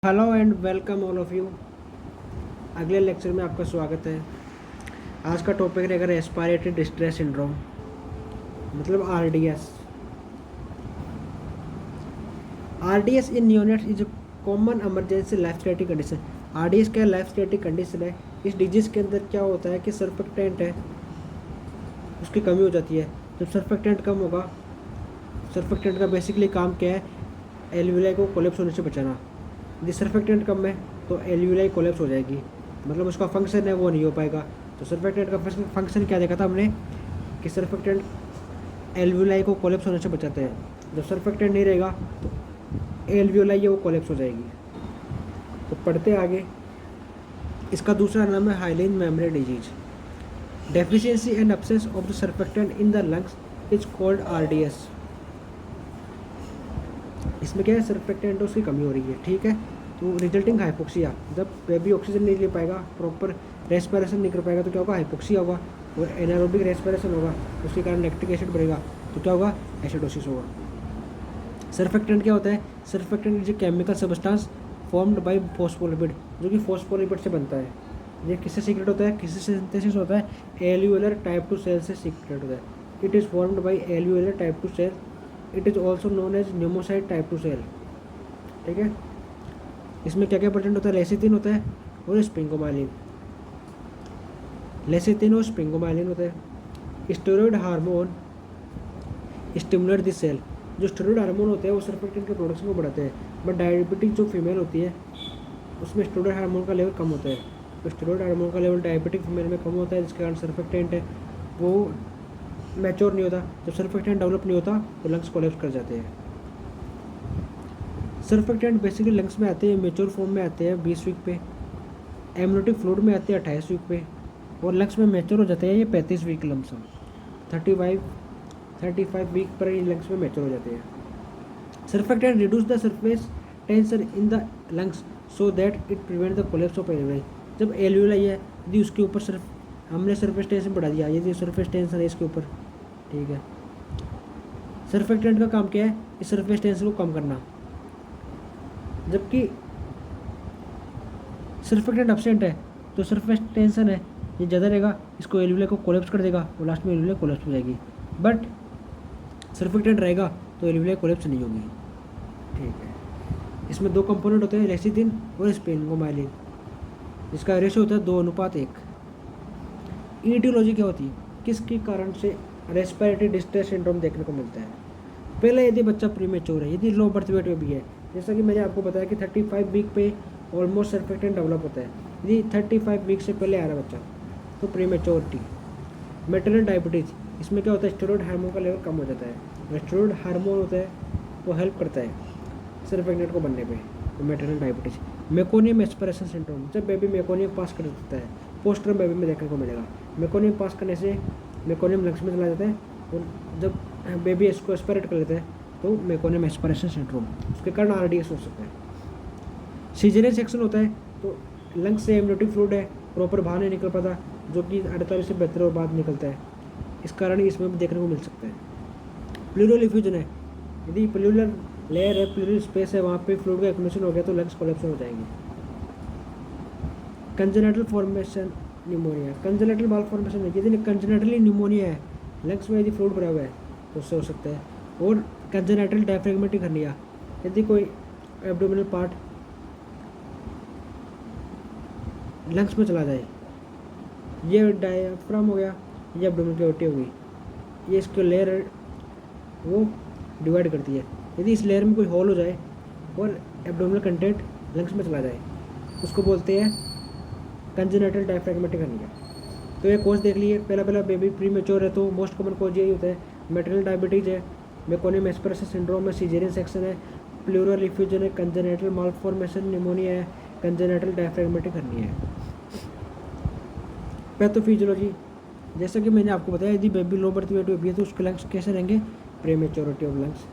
Hello and welcome all of you. अगले lecture में आपका स्वागत है। आज का टॉपिक रहेगा रेस्पिरेटरी डिस्ट्रेस सिंड्रोम, मतलब RDS. RDS in neonates is a common emergency life threatening condition. RDS क्या लाइफ थ्रेटनिंग कंडीशन है। इस डिजीज के अंदर क्या होता है कि सर्फेक्टेंट है उसकी कमी हो जाती है। जब सर्फेक्टेंट कम होगा, सर्फेक्टेंट का बेसिकली काम क्या है, एल्विलाई को कोलेप्स होने से बचाना। यदि सर्फेक्टेंट कम है तो एल्विलाई कोलेप्स हो जाएगी, मतलब उसका फंक्शन है वो नहीं हो पाएगा। तो सर्फेक्टेंट का फंक्शन क्या देखा था हमने कि सर्फेक्टेंट एल्विलाई को कोलेप्स होने से बचाते हैं। जब सर्फेक्टेंट नहीं रहेगा तो एल्वियोलाई है वो कोलेप्स हो जाएगी। तो पढ़ते आगे। इसका दूसरा नाम है hyaline membrane disease. Deficiency and absence of the surfactant in the lungs is called RDS. इसमें क्या है, सर्फेक्टेंट उसकी कमी हो रही है, ठीक है। तो रिजल्टिंग हाइपोक्सिया, जब बेबी ऑक्सीजन नहीं ले पाएगा, प्रॉपर रेस्पिरेशन नहीं कर पाएगा तो क्या होगा, हाइपोक्सिया होगा। और एनारोबिक रेस्पिरेशन होगा, उसके कारण लैक्टिक एसिड बढ़ेगा तो क्या होगा, एसिडोसिस होगा। सर्फेक्टेंट क्या होता है, surfactant is a chemical substance formed by phospholipid, जो कि फॉस्फोलिपिड से बनता है। ये किससे सीक्रेट होता है, किससे सिंथेसिस होता है, एल्वियोलर टाइप 2 सेल से सीक्रेट होता है। It is formed by alveolar type 2 cell. It is also known as pneumocyte type 2 cell, ठीक है। इसमें क्या क्या प्रेजेंट होता है, लेसिथिन होता है और स्प्रिंगोमाइलिन। लेसिथिन और स्प्रिंगोमाइलिन होता है। Steroid hormone stimulate the cell. जो स्टेरॉइड हार्मोन होते हैं वो सर्फेक्टेंट के प्रोडक्शन को बढ़ाते हैं, बट डायबिटिक जो फीमेल होती है उसमें स्टेरॉइड हार्मोन का लेवल कम होता है। तो स्टेरॉइड हार्मोन का लेवल डायबिटिक फीमेल में कम होता है, जिसके कारण सर्फेक्टेंट है वो मैच्योर नहीं होता। जब सर्फेक्टेंट डेवलप नहीं होता तो लंग्स कोलैप्स कर जाते हैं। सर्फेक्टेंट बेसिकली लंग्स में आते हैं, मेच्योर फॉर्म में आते हैं 20 वीक पे, एमनियोटिक फ्लूइड में आते हैं 28 वीक पे, और लंग्स में मैच्योर हो जाते हैं ये 35 वीक लमसम। 35 वीक पर ये लंग्स में मैच्योर हो जाते हैं। Surfactant reduce the surface tension in the lungs so that it prevent the collapse of alveoli. जब एल्वियोलाई है, यदि उसके ऊपर हमने सरफेस टेंशन बढ़ा दिया, यदि सरफेस टेंशन है इसके ऊपर, ठीक है। सर्फेक्टेंट का काम क्या है, इस सरफेस टेंशन को कम करना। जबकि सर्फेक्टेंट एब्सेंट है तो सरफेस टेंशन है ये ज़्यादा रहेगा, इसको एल्वियोलाई को कोलैप्स कर देगा और लास्ट में एल्वियोलाई कोलैप्स हो जाएगी। बट सर्फेक्टेंट रहेगा तो एल्वियोलाई कोलैप्स नहीं होगी, ठीक है। इसमें दो कंपोनेंट होते हैं, लेसिथिन और स्प्रिंगोमाइलिन, जिसका रेशियो होता है 2:1। ईटियोलॉजी क्या होती है, किसके कारण से रेस्पिरेटरी डिस्ट्रेस सिंड्रोम देखने को मिलता है। पहले यदि बच्चा प्रीमेच्योर है, यदि लो बर्थ वेट में भी है, जैसा कि मैंने आपको बताया कि 35 वीक पे ऑलमोस्ट सर्फेक्टेंट डेवलप होता है। यदि 35 वीक से पहले आ रहा बच्चा तो प्रीमेच्योरिटी। मेटरनल डायबिटीज़, इसमें क्या होता है, स्टेरॉइड हार्मोन का लेवल कम हो जाता है। स्टेरॉइड हार्मोन होता है वो हेल्प करता है सर्फेक्टेंट को बनने पे। तो maternal diabetes. Meconium aspiration syndrome, जब बेबी मेकोनियम पास कर देता है, पोस्टरम बेबी में देखने को मिलेगा। मेकोनियम पास करने से मेकोनियम लंग्स में चला जाता है और जब बेबी इसको एस्पिरेट कर लेता है तो मेकोनियम एस्पिरेशन सिंड्रोम, उसके कारण आरडीएस हो सकता है। सीजरियन सेक्शन होता है तो लंग्स से एमनियोटिक फ्लूइड है प्रॉपर बाहर नहीं निकल पाता, जो कि 48 से 72 और बाद निकलता है, इस कारण इसमें भी देखने को मिल सकता है। प्लूरल इफ्यूजन है, यदि प्लूरल लेयर है, प्लूरल स्पेस है, वहाँ पे फ्लूइड का एक्यूमुलेशन हो गया तो लंग्स कोलैप्स हो जाएंगे। Congenital formation pneumonia, congenital malformation है, यदि कंजेनिटली निमोनिया है, लंग्स में यदि फ्लूइड भरा हुआ है तो उससे हो सकता है। और कंजेनिटल डायफ्रेगमेटिक हर्निया, यदि कोई एब्डोमिनल पार्ट लंग्स में चला जाए, ये डायफ्राम हो गया, ये एब्डोमिनल कैविटी हो गई, ये इसके लेयर वो डिवाइड करती है। यदि इस लेयर में कोई होल हो जाए और एब्डोमिनल कंटेंट लंग्स में चला जाए, उसको बोलते हैं कंजेनिटल डायफ्रेगमेटिक हर्निया। तो ये कोज देख लिए, पहला बेबी प्रीमेच्योर है तो मोस्ट कॉमन कोज यही होता है। मेटरनल डायबिटीज है, मेकोनियम एस्पिरेशन सिंड्रोम है, सीजेरियन सेक्शन है, प्लूरल इफ्यूजन है, कंजेनिटल मालफॉर्मेशन निमोनिया है, कंजेनिटल डायफ्रेगमेटिक हर्निया है। पैथोफिजियोलॉजी, जैसा कि मैंने आपको बताया, यदि baby low birth weight baby है तो उसके लंग्स कैसे रहेंगे, प्रीमेच्योरिटी ऑफ लंग्स,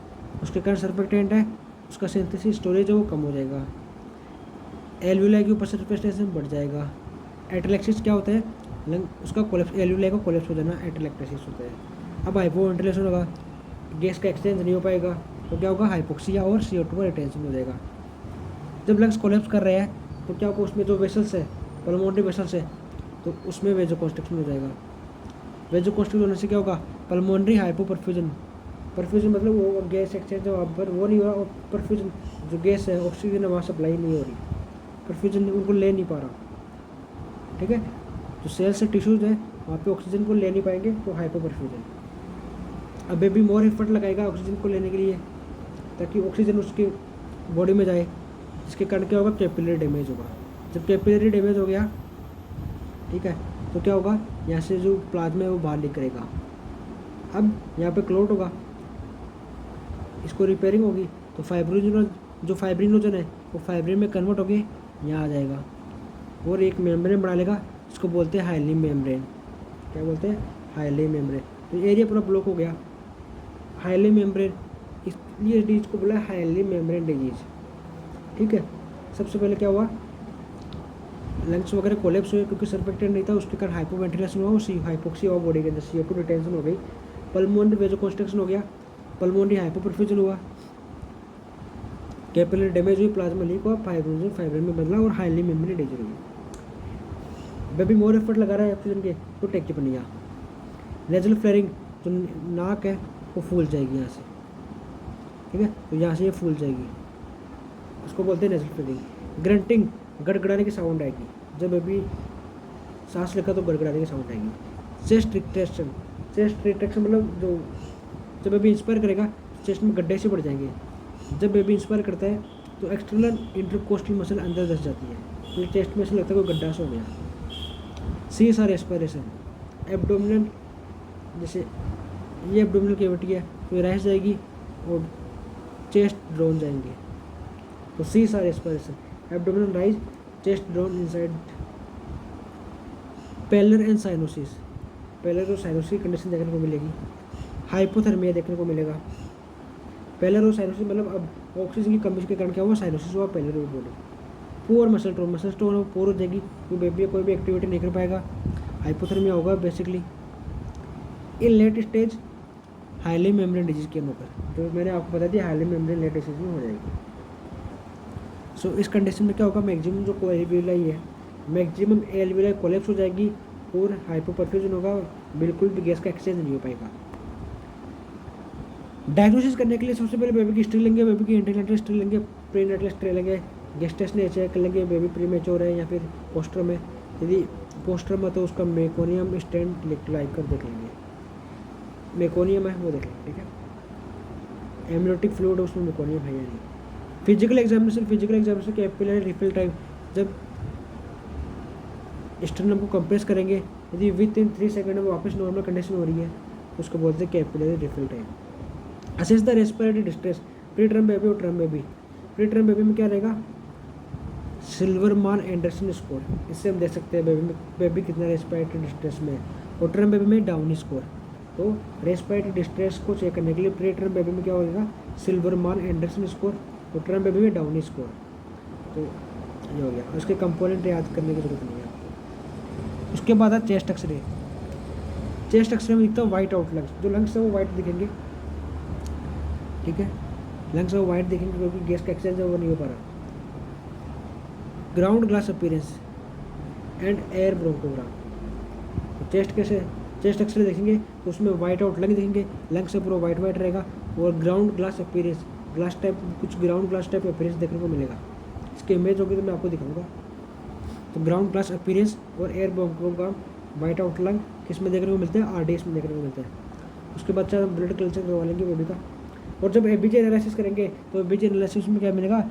उसके कारण सर्फेक्टेंट है, उसका सिंथेसिस स्टोरेज है वो कम हो जाएगा, एल्वियोलाई के ऊपर सरफेस टेंशन बढ़ जाएगा। एटलेक्सिस क्या होता है, लंग उसका कोलैप्स, एल्वियोलाई का कोलैप्स हो जाना एटलेक्टेसिस होता है। अब हाइपो वेंटिलेशन होगा, गैस का एक्सचेंज नहीं हो पाएगा तो क्या होगा, हाइपोक्सिया और CO2 का रिटेंशन हो जाएगा। जब लंग्स कोलेप्स कर रहे हैं तो क्या होगा, उसमें जो वेसल्स है, पल्मोनरी वेसल्स है, तो उसमें वेजोकॉन्स्ट्रिक्शन हो जाएगा। वेजोकॉन्स्ट्रिक्शन होने से क्या होगा, पल्मोनरी हाइपोपरफ्यूजन, परफ्यूजन मतलब वो गैस एक्सचेंज वहाँ पर वो नहीं हो रहा, और परफ्यूजन जो गैस है, ऑक्सीजन है, वहाँ सप्लाई नहीं हो रही, परफ्यूजन उनको ले नहीं पा रहा, ठीक है। जो सेल्स से टिश्यूज है वहाँ पे ऑक्सीजन को ले नहीं पाएंगे, तो हाइपोपरफ्यूजन। अब बेबी मोर एफर्ट लगाएगा ऑक्सीजन को लेने के लिए, ताकि ऑक्सीजन उसकी बॉडी में जाए, जिसके कारण क्या होगा, कैपिलरी डैमेज होगा। जब कैपिलरी डैमेज हो गया, ठीक है, तो क्या होगा, यहाँ से जो प्लाज्मा है वो बाहर निकलेगा। अब यहाँ पे क्लोट होगा, इसको रिपेयरिंग होगी, तो फाइब्रिनोजन, जो फाइब्रिनोजन है वो फाइब्रिन में कन्वर्ट होके यहाँ आ जाएगा और एक मेम्ब्रेन बना लेगा, इसको बोलते हैं हाइली मेम्ब्रेन। क्या बोलते हैं, हाइली मेम्ब्रेन। तो एरिया पूरा ब्लॉक हो गया, हाइली मेम्ब्रेन, इसलिए डिजीज को बोला हाइली मेम्ब्रेन डिजीज, ठीक है। सबसे पहले क्या हुआ, लंग्स वगैरह कोलेप्स हुए क्योंकि सरफेक्टेंट नहीं था, उसके कारण हाइपोवेंटिलेशन हुआ, उसी हाइपोक्सिया हुआ बॉडी के अंदर, CO2 रिटेंशन हो गई, पल्मोनरी वेजोकॉन्स्ट्रिक्शन हो गया, पल्मोनरी हाइपोपरफ्यूजन हुआ, कैपिलरी डैमेज हुई, प्लाज्मा लीक हुआ, फाइब्रोजन फाइब्रिन में बदला और हाईली मेम्ब्रेन डिजीज हुई। बेबी मोर एफर्ट लगा रहा है ऑक्सीजन के, तो टेक्टिपनिया। नेजल फ्लेयरिंग, जो नाक है वो फूल जाएगी यहाँ से, ठीक है, तो यहाँ से ये फूल जाएगी, उसको बोलते हैं नेजल फ्लेयरिंग। ग्रंटिंग, गड़गड़ाने की साउंड आएगी, जब बेबी सांस लेगा तो गड़गड़ाने की साउंड आएगी। चेस्ट रिट्रैक्शन, चेस्ट रिट्रैक्शन मतलब जो जब बेबी इंस्पायर करेगा चेस्ट में गड्ढे से बढ़ जाएंगे। जब बेबी इंस्पायर करता है तो एक्सटर्नल इंटरकोस्टल मसल अंदर धस जाती है, तो चेस्ट में ऐसा लगता है कोई गड्ढा सा हो गया। CSR एस्पिरेशन, एब्डोमिनल, जैसे ये एब्डोमिनल कैविटी है तो ये रह जाएगी और चेस्ट ड्रोन जाएंगे, तो CSR aspiration, abdominal rise, chest drawn inside. Pallor and cyanosis, pallor और साइनोसिस की कंडीशन देखने को मिलेगी। हाइपोथर्मिया देखने को मिलेगा। पेलर और साइनोसिस मतलब अब ऑक्सीजन की कमी के कारण क्या हुआ, साइनोसिस हुआ, पेलर हुई body. Poor muscle tone, muscle tone poor हो जाएगी, तो बेबी कोई भी एक्टिविटी नहीं कर पाएगा, हाइपोथर्मिया होगा basically. In late stage hyaline membrane disease के होकर, जो मैंने आपको बता दिया हाईली मेम्ब्रेन लेट स्टेज में हो जाएगी। सो इस कंडीशन में क्या होगा, मैक्सिमम जो एल्वियोलाई है, मैक्सिमम एल्वियोलाई कोलैप्स हो जाएगी और हाइपोपरफ्यूजन होगा, बिल्कुल भी गैस का एक्सचेंज नहीं हो पाएगा। डायग्नोसिस करने के लिए सबसे पहले बेबी की हिस्ट्री लेंगे, बेबी की एंटीनेटल हिस्ट्री लेंगे, प्रीनेटल हिस्ट्री लेंगे, गैस्ट्रेस ने चेक कर लेंगे बेबी प्रीमेच्योर है या फिर पोस्टरम है। यदि पोस्टरम है तो उसका मेकोनियम स्टेंट लाइक कर देख लेंगे, मेकोनियम है वो देख लेंगे, ठीक है। एमनियोटिक फ्लूइड उसमें मेकोनियम है या नहीं। Physical examination capillary refill time, जब स्टर्नम को कंप्रेस करेंगे, यदि विद इन 3 सेकंड में वापस नॉर्मल कंडीशन हो रही है तो उसको बोलते हैं capillary refill time. Assess the respiratory distress, preterm baby और term baby. Preterm baby में क्या रहेगा, सिल्वरमान एंडरसन स्कोर, इससे हम देख सकते हैं बेबी कितना रेस्पिरेटरी डिस्ट्रेस में है, और टर्म बेबी में डाउनी स्कोर। तो रेस्पिरेटरी डिस्ट्रेस को चेक करने के लिए प्री टर्म बेबी में क्या होगा, सिल्वरमान एंडरसन स्कोर, और टर्म बेबी में डाउनी स्कोर। तो ये हो गया, उसके कंपोनेंट याद करने की जरूरत नहीं है आपको। उसके बाद है चेस्ट एक्सरे। चेस्ट एक्सरे में दिखता है वाइट आउट लंग्स, जो लंग्स है वो वाइट दिखेंगे, ठीक है, लंग्स वो वाइट दिखेंगे क्योंकि गैस का एक्सचेंज है वो नहीं हो पा रहा। Ground glass appearance and air bronchogram. Chest कैसे, चेस्ट एक्सरे देखेंगे तो उसमें वाइट आउट लंग दिखेंगे, लंग से पूरा वाइट वाइट रहेगा, और ground glass appearance, glass type, कुछ ग्राउंड ग्लास टाइप अपीयरेंस देखने को मिलेगा। इसकी इमेज होगी तो मैं आपको दिखाऊंगा। तो ग्राउंड ग्लास अपीयरेंस और air bronchogram, white out lung किस में देखने को मिलते हैं, RDS में देखने को मिलते हैं। उसके बाद ब्लड कल्चर करवा लेंगे बेबी का, और जब एबीजे एनालिसिस करेंगे तो एबीजे एनालिसिस में क्या मिलेगा,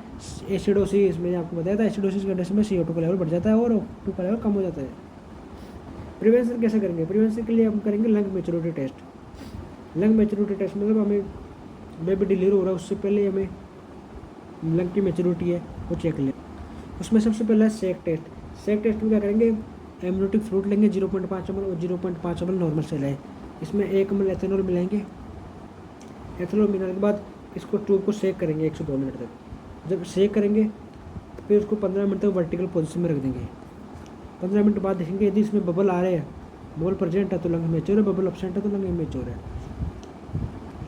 एसिडोसिस, मैंने आपको बताया था एसिडोसिस कंडीशन में CO2 का लेवल बढ़ जाता है और O2 का लेवल कम हो जाता है। प्रिवेंशन कैसे करेंगे, प्रिवेंशन के लिए हम करेंगे lung maturity test. Lung maturity test मतलब हमें बेबी डिलीवर हो रहा है उससे पहले हमें लंग की मैच्योरिटी है वो चेक लें। उसमें सबसे पहला है सेक टेस्ट। सेक टेस्ट में क्या करेंगे, एमनियोटिक फ्लूइड लेंगे 0.5 ml और 0.5 ml नॉर्मल सेल है, इसमें 1 ml एथेनॉल मिलाएंगे। एथेनॉल मिलाने के बाद इसको ट्यूब को सेक करेंगे 1 से 2 मिनट तक। जब सेक करेंगे फिर उसको 15 मिनट तक वर्टिकल पोजीशन में रख देंगे। 15 मिनट बाद देखेंगे यदि इसमें बबल आ रहे हैं, बबल प्रेजेंट है तो लंग मैच्योर है, बबल एब्सेंट है तो लंग इमैच्योर है,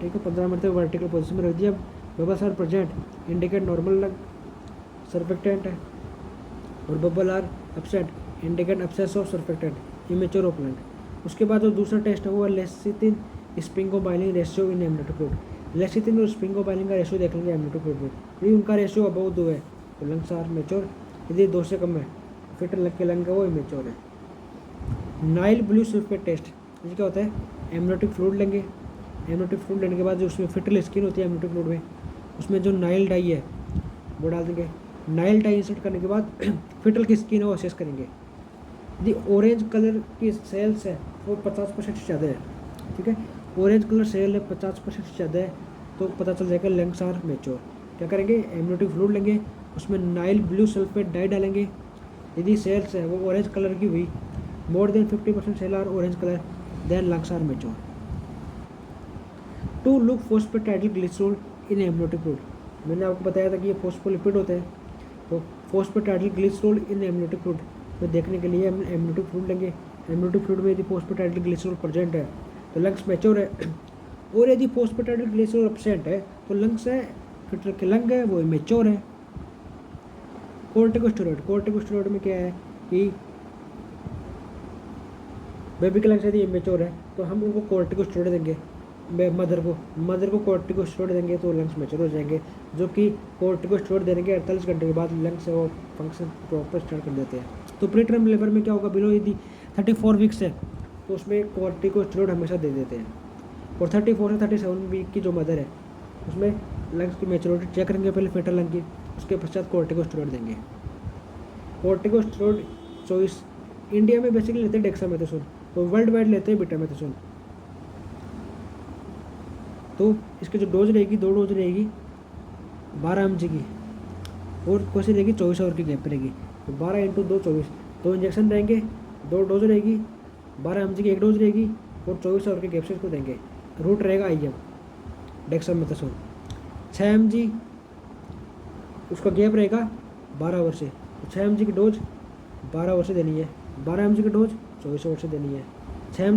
ठीक है। 15 मिनट तक वर्टिकल पोजीशन में रख दिया, bubbles are present indicate normal lung, surfactant है, और bubble are absent indicate absence of surfactant immature of lung. उसके बाद जो दूसरा टेस्ट है वो है lecithin sphingomyelin ratio in amniotic fluid. Lecithin और स्पिंगोबाइलिन का रेशियो देख लेंगे एमनियोटिक फ्लूइड में, यदि उनका रेशियो अबव 2 है तो लंग्स आर मेच्योर, यदि 2 से कम है फिर लग के लंग है वो इमेच्योर है। नाइल ब्लू सल्फेट टेस्ट, ये क्या होता है, एमनियोटिक फ्लूइड लेंगे, एमनियोटिक फ्लूइड लेने के बाद जो उसमें फिटल स्किन होती है एमनियोटिक फ्लूइड में, उसमें जो नाइल डाई है वो डाल देंगे। नाइल डाई इंसर्ट करने के बाद फिटल की स्किन है वो असेस करेंगे। यदि ऑरेंज कलर की सेल्स है वो 50% से ज़्यादा है, ठीक है, ऑरेंज कलर सेल है 50% से ज़्यादा है तो पता चल जाएगा लंग्स आर मेच्योर। क्या करेंगे, एमनियोटिक फ्लूइड लेंगे, उसमें नाइल ब्लू सल्फेट डाई डालेंगे। यदि सेल्स है वो ऑरेंज कलर की हुई, more than 50% cell are orange colour, then lungs are mature. To look phosphatidyl glycerol in amniotic fluid, मैंने आपको बताया था कि ये फॉस्फोलिपिड होते हैं, तो फॉस्फेटाइडिल ग्लिसरॉल इन एमनियोटिक फ्लूइड में देखने के लिए हम एमनियोटिक फ्लूइड लेंगे। एमनियोटिक फ्लूइड में यदि फॉस्फेटाइडिल ग्लिसरॉल प्रेजेंट है तो लंग्स मैच्योर है, और यदि फॉस्फेटाइडिल ग्लिसरॉल एब्सेंट है तो लंग्स है फिटर के लंग है वो इमेच्योर है। कोर्टिकोस्टेरॉइड, कोर्टिकोस्टेरॉइड में क्या है कि बेबी के लंग्स यदि इमेच्योर है तो हम उनको कोर्टिकोस्टेरॉइड देंगे, मदर को कोर्टिकोस्टेरॉइड देंगे तो लंग्स मैच्योर हो जाएंगे, जो कि कोर्टिकोस्टेरॉइड देने के 48 घंटे के बाद लंग्स वो फंक्शन प्रॉपर स्टार्ट कर देते हैं। तो प्रीटर्म लेबर में क्या होगा, बिलो यदि 34 वीक्स है तो उसमें कोर्टिकोस्टेरॉइड हमेशा दे देते हैं, और 34 से 37 वीक की जो मदर है उसमें लंग्स की मैच्योरिटी चेक करेंगे पहले फेटल लंग की, उसके पश्चात कोर्टिकोस्टेरॉइड देंगे। कोर्टिकोस्टेरॉइड चॉइस इंडिया में बेसिकली लेते हैं डेक्सामेथासोन, तो वर्ल्ड वाइड लेते हैं बीटामेथासोन। तो इसकी जो डोज रहेगी, 2 डोज रहेगी 12 mg की, और कैसे रहेगी 24 आवर की गैप रहेगी, तो 12 × 2 24, 2 इंजेक्शन रहेंगे, 2 डोज रहेगी, 12 mg की 1 डोज रहेगी, और 24 आवर के गैप से इसको देंगे। रूट रहेगा IM डेक्सामेथासोन। 6 mg उसका गैप रहेगा 12 आवर से, तो 6 mg की डोज 12 आवर से देनी है, 12 mg की डोज 24 आवर से देनी है, 6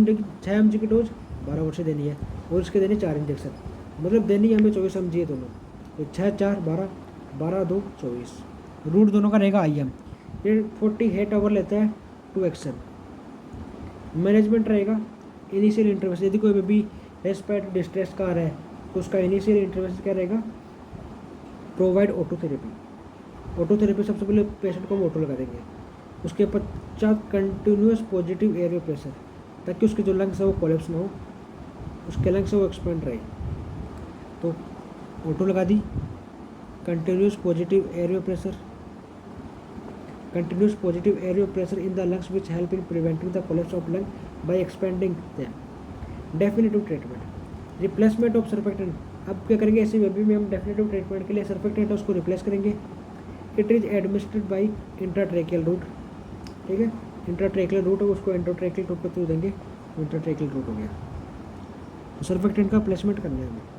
mg की डोज 12 आवर से देनी है, और इसके देने 4 इंजेक्शन, मतलब देनी है हमें 24 mg है दोनों, तो 6 4 12, 12 2 24। रूट दोनों का रहेगा IM। ये 48 आवर लेता है 2 एक्शन। मैनेजमेंट रहेगा इनिशियल इंटरवेंशन, यदि कोई बेबी रेस्पिरेटरी डिस्ट्रेस का आ रहा है तो उसका इनिशियल इंटरवेंशन क्या रहेगा, प्रोवाइड ऑटोथेरेपी। ऑटोथेरेपी सबसे पहले पेशेंट को हम ऑटो लगा देंगे, उसके पश्चात कंटिन्यूस पॉजिटिव एयर प्रेशर, ताकि उसके जो लंग्स है वो कोलैप्स ना हो, उसके लंग्स से वो एक्सपेंड रहे, तो ऑटो लगा दी। Continuous positive air pressure, continuous positive air pressure in the lungs which help in preventing the collapse of lung by expanding them. Definitive treatment, replacement of surfactant, अब क्या करेंगे ऐसे बेबी में हम डेफिनेटिव ट्रीटमेंट के लिए सर्फेक्टेंट है उसको रिप्लेस करेंगे। It is administered by intratracheal route, ठीक है, इंट्राट्रेकियल रूट है उसको एंडोट्रेकियल रूट के थ्रू देंगे, इंट्राट्रेकियल रूट हो गया। तो सर्फेक्टेंट का प्लेसमेंट करना है हमें।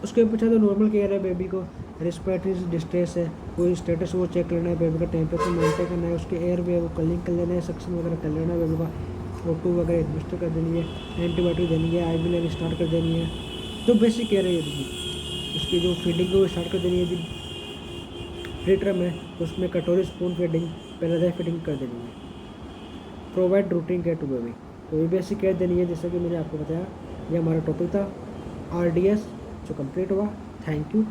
उसके पीछे जो नॉर्मल केयर है, बेबी को रेस्पिरेटरी डिस्ट्रेस है, कोई स्टेटस वो चेक करना है, बेबी का टेम्परेचर मॉनिटर करना है, उसके एयर वे वो कलिंग कर लेना है, सक्शन वगैरह कर लेना है, बेबी का O2 वगैरह एडमिनिस्टर कर देनी है, एंटीबायोटिक देनी है, IV लेनी स्टार्ट कर देनी है, जो बेसिक केयर है यदि उसकी जो फीडिंग है वो स्टार्ट कर देनी है। यदि प्रीटर्म है तो उसमें कटोरी स्पून फीडिंग पैराडाइज फीडिंग कर देनी है। Provide routine care to baby, तो ये बेसिक केयर देनी है, जैसे कि मैंने आपको बताया। ये हमारा टॉपिक था RDS जो कंप्लीट हुआ। Thank you.